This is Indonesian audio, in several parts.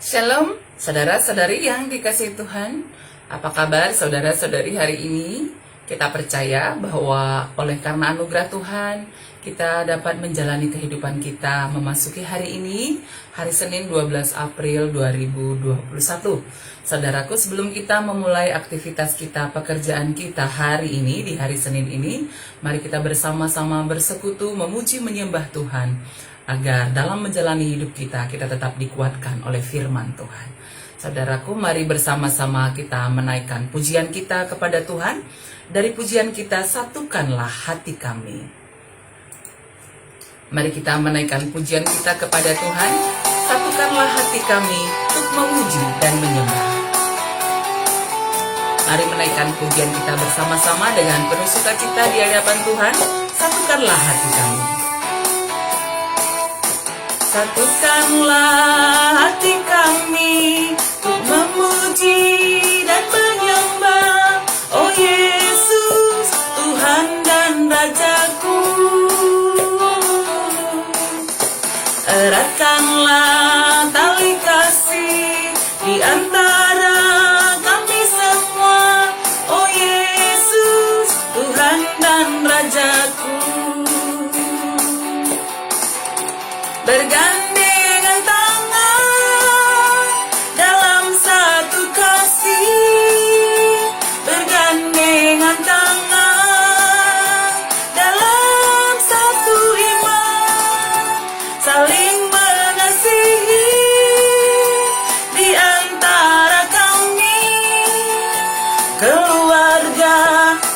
Shalom, saudara-saudari yang dikasihi Tuhan. Apa kabar saudara-saudari hari ini? Kita percaya bahwa oleh karena anugerah Tuhan, kita dapat menjalani kehidupan kita memasuki hari ini, hari Senin 12 April 2021. Saudaraku, sebelum kita memulai aktivitas kita, pekerjaan kita hari ini, di hari Senin ini, mari kita bersama-sama bersekutu, memuji, menyembah Tuhan, agar dalam menjalani hidup kita tetap dikuatkan oleh firman Tuhan. Saudaraku, mari bersama-sama kita menaikkan pujian kita kepada Tuhan. Dari pujian kita, satukanlah hati kami. Mari kita menaikkan pujian kita kepada Tuhan. Satukanlah hati kami untuk memuji dan menyembah. Mari menaikkan pujian kita bersama-sama dengan penuh sukacita di hadapan Tuhan. Satukanlah hati kami. Satukanlah hati kami untuk memuji dan menyembah, oh Yesus, Tuhan dan Rajaku. Eratkanlah tali kasih di antara kami semua, oh Yesus, Tuhan dan Rajaku. Bergandengan tangan dalam satu kasih, bergandengan tangan dalam satu iman, saling mengasihi di antara kami, keluarga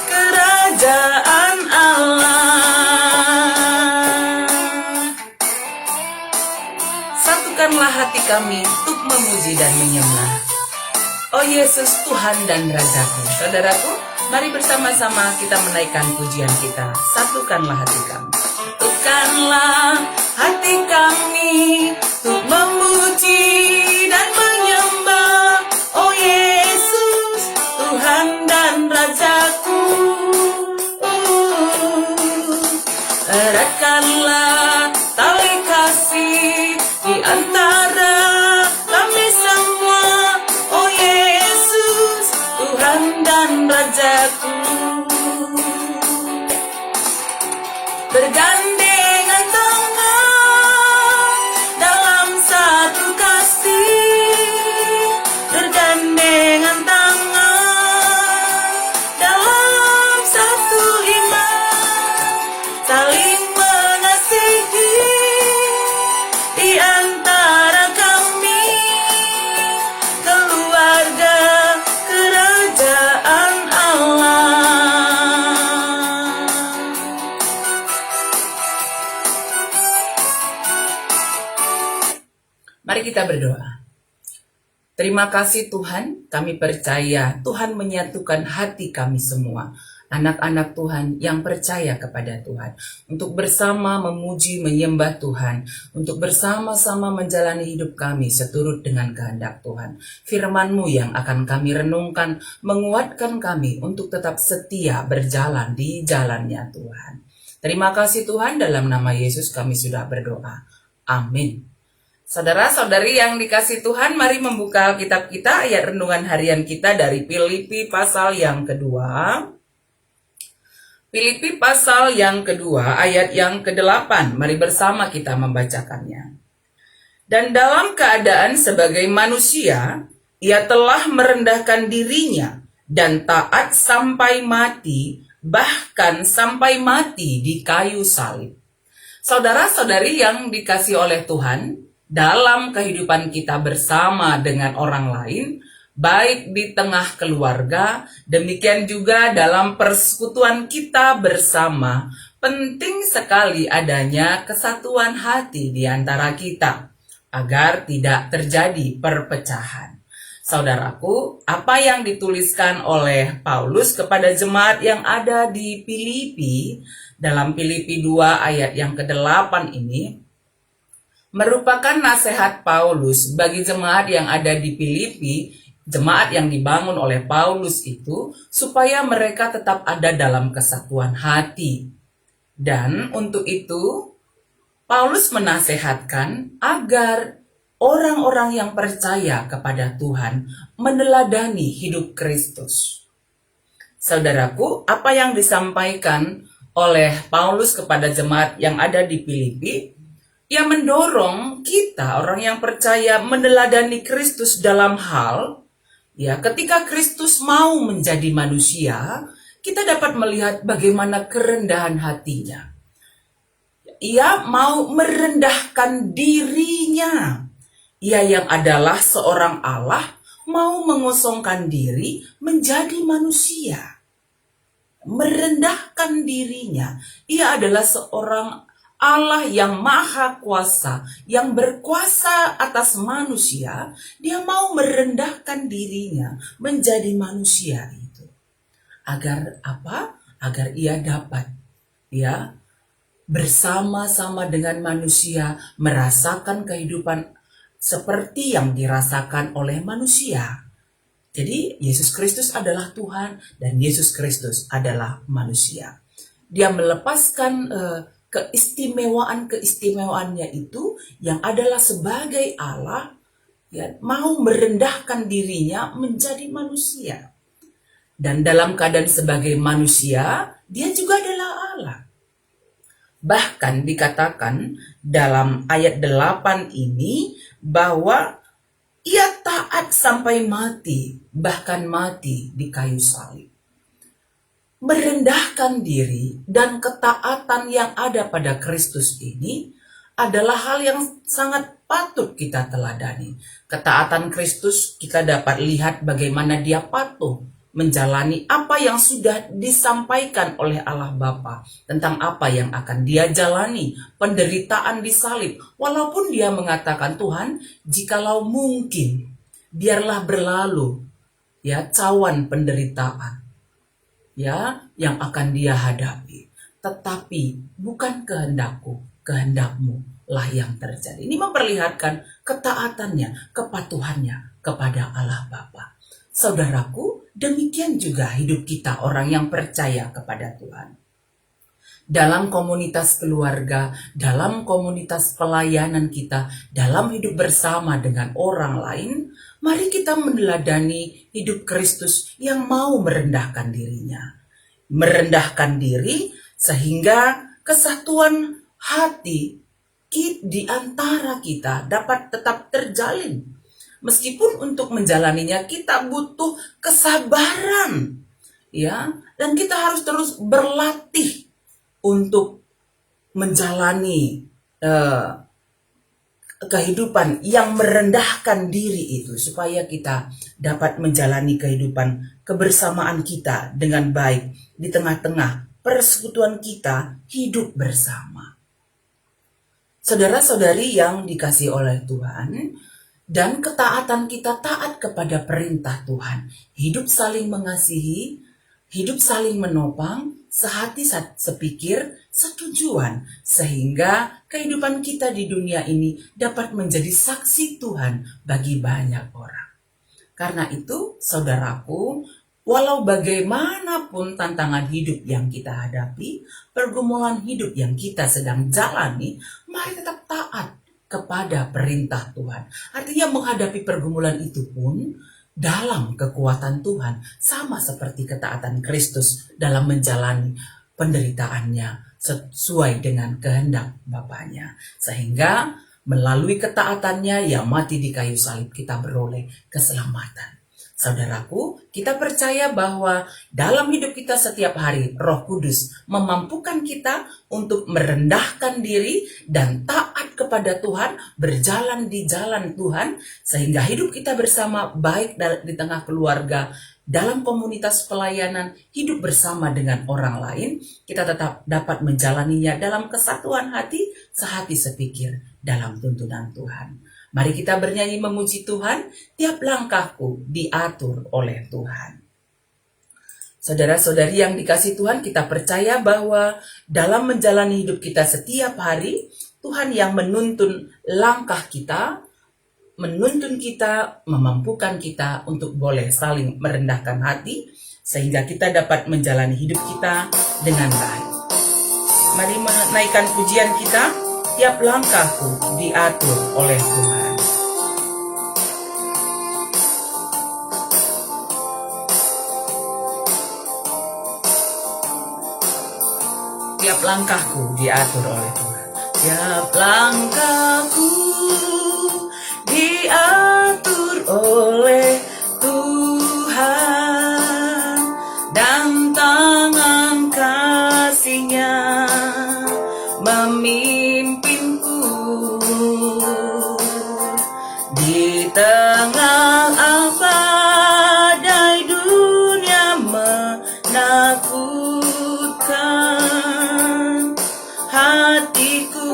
kerajaan Allah. Satukanlah hati kami untuk memuji dan menyembah, oh Yesus, Tuhan dan Rajaku. Saudaraku, mari bersama-sama kita menaikkan pujian kita. Satukanlah hati kami. Satukanlah hati kami untuk memuji dan menyembah, oh Yesus, Tuhan dan Rajaku. Eratkanlah tali kasih di antara kami semua, oh Yesus, Tuhan dan Rajaku. Bergandengan tangan dalam satu kasih, bergandengan tangan dalam satu iman, saling mengasihi di antara kami, keluarga kerajaan Allah. Mari kita berdoa. Terima kasih Tuhan, kami percaya Tuhan menyatukan hati kami semua, anak-anak Tuhan yang percaya kepada Tuhan, untuk bersama memuji menyembah Tuhan, untuk bersama-sama menjalani hidup kami seturut dengan kehendak Tuhan. Firman-Mu yang akan kami renungkan menguatkan kami untuk tetap setia berjalan di jalannya Tuhan. Terima kasih Tuhan, dalam nama Yesus kami sudah berdoa. Amin. Saudara-saudari yang dikasihi Tuhan, mari membuka kitab kita, ayat renungan harian kita dari Filipi pasal yang kedua. Filipi pasal yang kedua, ayat yang ke-8. Mari bersama kita membacakannya. Dan dalam keadaan sebagai manusia, ia telah merendahkan dirinya dan taat sampai mati, bahkan sampai mati di kayu salib. Saudara-saudari yang dikasihi oleh Tuhan, dalam kehidupan kita bersama dengan orang lain, baik di tengah keluarga, demikian juga dalam persekutuan kita bersama, penting sekali adanya kesatuan hati di antara kita, agar tidak terjadi perpecahan. Saudaraku, apa yang dituliskan oleh Paulus kepada jemaat yang ada di Filipi, dalam Filipi 2 ayat yang ke-8 ini, merupakan nasihat Paulus bagi jemaat yang ada di Filipi, jemaat yang dibangun oleh Paulus itu, supaya mereka tetap ada dalam kesatuan hati. Dan untuk itu, Paulus menasehatkan agar orang-orang yang percaya kepada Tuhan meneladani hidup Kristus. Saudaraku, apa yang disampaikan oleh Paulus kepada jemaat yang ada di Filipi, ia mendorong kita orang yang percaya meneladani Kristus dalam hal, ya, ketika Kristus mau menjadi manusia, kita dapat melihat bagaimana kerendahan hatinya. Ia mau merendahkan dirinya. Ia yang adalah seorang Allah mau mengosongkan diri menjadi manusia. Merendahkan dirinya. Ia adalah seorang Allah yang maha kuasa, yang berkuasa atas manusia. Dia mau merendahkan dirinya menjadi manusia itu. Agar apa? Agar ia dapat, ya, bersama-sama dengan manusia merasakan kehidupan seperti yang dirasakan oleh manusia. Jadi Yesus Kristus adalah Tuhan dan Yesus Kristus adalah manusia. Dia melepaskan keistimewaan-keistimewaannya itu yang adalah sebagai Allah, ya, mau merendahkan dirinya menjadi manusia. Dan dalam keadaan sebagai manusia, dia juga adalah Allah. Bahkan dikatakan dalam ayat 8 ini bahwa ia taat sampai mati, bahkan mati di kayu salib. Merendahkan diri dan ketaatan yang ada pada Kristus ini adalah hal yang sangat patut kita teladani. Ketaatan Kristus kita dapat lihat bagaimana dia patuh menjalani apa yang sudah disampaikan oleh Allah Bapa tentang apa yang akan dia jalani, penderitaan di salib. Walaupun dia mengatakan, Tuhan, jikalau mungkin, biarlah berlalu, ya, cawan penderitaan, ya, yang akan dia hadapi. Tetapi bukan kehendakku, kehendakmu lah yang terjadi. Ini memperlihatkan ketaatannya, kepatuhannya kepada Allah Bapa. Saudaraku, demikian juga hidup kita orang yang percaya kepada Tuhan. Dalam komunitas keluarga, dalam komunitas pelayanan kita, dalam hidup bersama dengan orang lain, mari kita meneladani hidup Kristus yang mau merendahkan dirinya. Merendahkan diri sehingga kesatuan hati di antara kita dapat tetap terjalin. Meskipun untuk menjalaninya kita butuh kesabaran, ya, dan kita harus terus berlatih untuk menjalani kehidupan yang merendahkan diri itu, supaya kita dapat menjalani kehidupan kebersamaan kita dengan baik di tengah-tengah persekutuan kita hidup bersama. Saudara-saudari yang dikasihi oleh Tuhan, dan ketaatan kita taat kepada perintah Tuhan, hidup saling mengasihi, hidup saling menopang, sehati sepikir, setujuan, sehingga kehidupan kita di dunia ini dapat menjadi saksi Tuhan bagi banyak orang. Karena itu, saudaraku, walau bagaimanapun tantangan hidup yang kita hadapi, pergumulan hidup yang kita sedang jalani, mari tetap taat kepada perintah Tuhan. Artinya menghadapi pergumulan itu pun dalam kekuatan Tuhan, sama seperti ketaatan Kristus dalam menjalani penderitaannya sesuai dengan kehendak Bapaknya. Sehingga melalui ketaatannya yang mati di kayu salib kita beroleh keselamatan. Saudaraku, kita percaya bahwa dalam hidup kita setiap hari, Roh Kudus memampukan kita untuk merendahkan diri dan taat kepada Tuhan, berjalan di jalan Tuhan, sehingga hidup kita bersama, baik di tengah keluarga, dalam komunitas pelayanan, hidup bersama dengan orang lain, kita tetap dapat menjalaninya dalam kesatuan hati, sehati sepikir dalam tuntunan Tuhan. Mari kita bernyanyi memuji Tuhan, tiap langkahku diatur oleh Tuhan. Saudara-saudari yang dikasihi Tuhan, kita percaya bahwa dalam menjalani hidup kita setiap hari, Tuhan yang menuntun langkah kita, menuntun kita, memampukan kita untuk boleh saling merendahkan hati, sehingga kita dapat menjalani hidup kita dengan baik. Mari menaikkan pujian kita, tiap langkahku diatur oleh Tuhan. Tiap langkahku diatur oleh Tuhan. Tiap langkahku diatur oleh Tuhan, dan tangan kasih-Nya memimpinku di tengah badai dunia menakutkan. Hatiku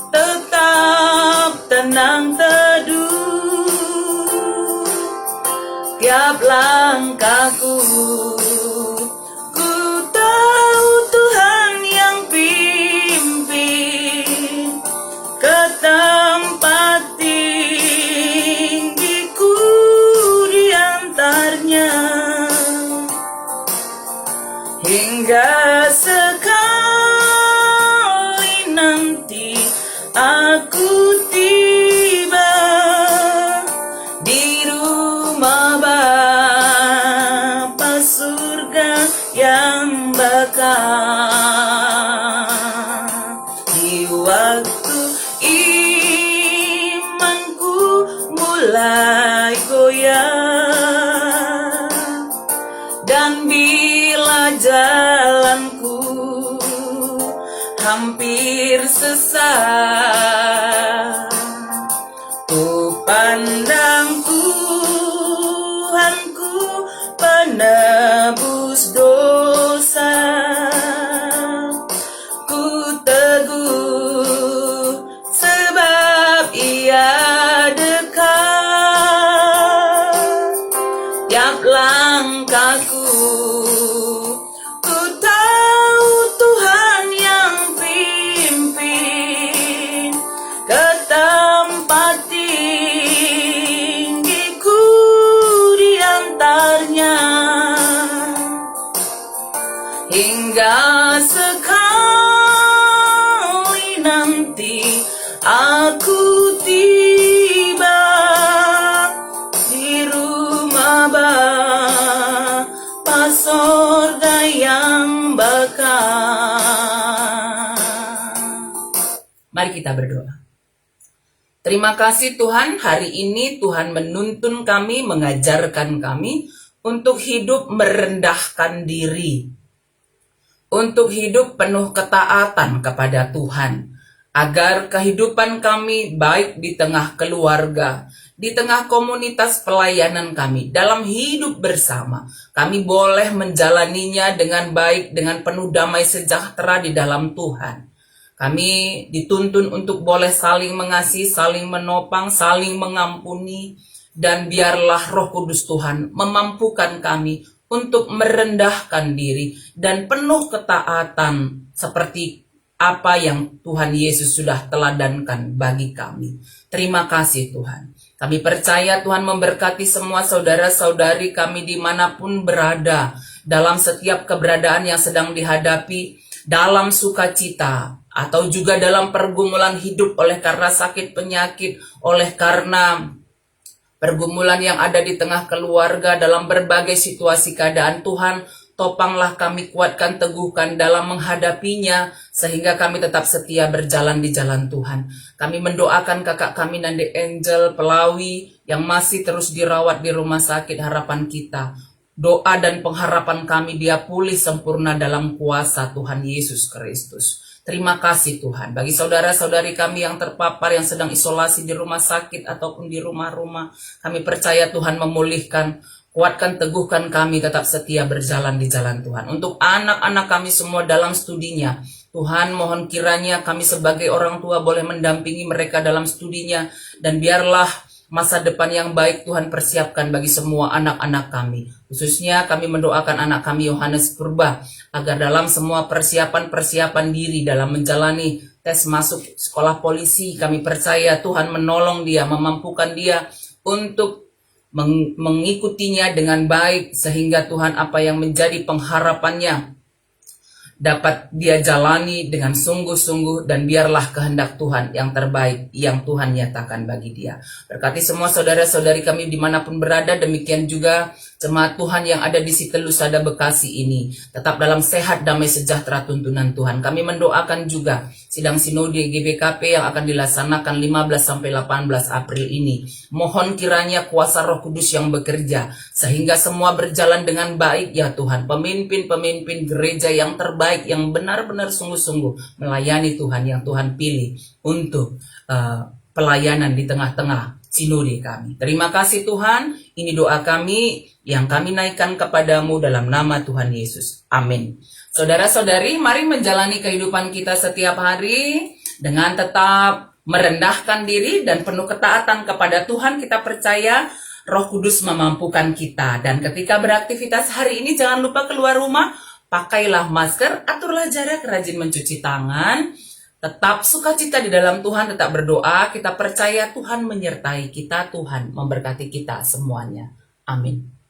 tetap tenang teduh, tiap langkahku ku tahu Tuhan yang pimpin ke tempat tinggiku, diantarnya hingga sekali nanti aku tiba di rumah Bapa surga yang bakal. Di waktu imanku mulai goyah, dan bila jalanku hampir sesat, ku pandang Tuhanku penebus dosa. Ku teguh sebab Ia dekat. Tiap langkahku ku tahu Tuhan yang pimpin ke tempat tinggiku, diantarnya hingga sekali nanti aku tiba di rumah Bapa surga yang bakal. Mari kita berdoa. Terima kasih Tuhan, hari ini Tuhan menuntun kami, mengajarkan kami untuk hidup merendahkan diri, untuk hidup penuh ketaatan kepada Tuhan, agar kehidupan kami baik di tengah keluarga, di tengah komunitas pelayanan kami, dalam hidup bersama, kami boleh menjalaninya dengan baik, dengan penuh damai sejahtera di dalam Tuhan. Kami dituntun untuk boleh saling mengasihi, saling menopang, saling mengampuni, dan biarlah Roh Kudus Tuhan memampukan kami untuk merendahkan diri dan penuh ketaatan seperti apa yang Tuhan Yesus sudah teladankan bagi kami. Terima kasih Tuhan. Kami percaya Tuhan memberkati semua saudara-saudari kami dimanapun berada, dalam setiap keberadaan yang sedang dihadapi, dalam sukacita, atau juga dalam pergumulan hidup oleh karena sakit penyakit, oleh karena pergumulan yang ada di tengah keluarga, dalam berbagai situasi keadaan. Tuhan, topanglah kami, kuatkan, teguhkan dalam menghadapinya, sehingga kami tetap setia berjalan di jalan Tuhan. Kami mendoakan kakak kami Nandi Angel Pelawi yang masih terus dirawat di rumah sakit Harapan Kita. Doa dan pengharapan kami dia pulih sempurna dalam kuasa Tuhan Yesus Kristus. Terima kasih Tuhan. Bagi saudara-saudari kami yang terpapar, yang sedang isolasi di rumah sakit ataupun di rumah-rumah, kami percaya Tuhan memulihkan, kuatkan, teguhkan kami tetap setia berjalan di jalan Tuhan. Untuk anak-anak kami semua dalam studinya, Tuhan mohon kiranya kami sebagai orang tua boleh mendampingi mereka dalam studinya, dan biarlah masa depan yang baik Tuhan persiapkan bagi semua anak-anak kami. Khususnya kami mendoakan anak kami Yohanes Purba, agar dalam semua persiapan diri dalam menjalani tes masuk sekolah polisi, kami percaya Tuhan menolong dia, memampukan dia untuk mengikutinya dengan baik, sehingga Tuhan apa yang menjadi pengharapannya dapat dia jalani dengan sungguh-sungguh, dan biarlah kehendak Tuhan yang terbaik yang Tuhan nyatakan bagi dia. Berkati semua saudara-saudari kami dimanapun berada, demikian juga jemaat Tuhan yang ada di Site Lusada Bekasi ini, tetap dalam sehat, damai, sejahtera tuntunan Tuhan. Kami mendoakan juga sidang sinode GBKP yang akan dilaksanakan 15-18 April ini. Mohon kiranya kuasa Roh Kudus yang bekerja, sehingga semua berjalan dengan baik ya Tuhan. Pemimpin-pemimpin gereja yang terbaik, yang benar-benar sungguh-sungguh melayani Tuhan, yang Tuhan pilih untuk pelayanan di tengah-tengah sinode kami. Terima kasih Tuhan, ini doa kami yang kami naikkan kepadamu dalam nama Tuhan Yesus. Amin. Saudara-saudari, mari menjalani kehidupan kita setiap hari dengan tetap merendahkan diri dan penuh ketaatan kepada Tuhan. Kita percaya Roh Kudus memampukan kita. Dan ketika beraktivitas hari ini, jangan lupa keluar rumah, pakailah masker, aturlah jarak, rajin mencuci tangan. Tetap sukacita di dalam Tuhan, tetap berdoa. Kita percaya Tuhan menyertai kita, Tuhan memberkati kita semuanya. Amin.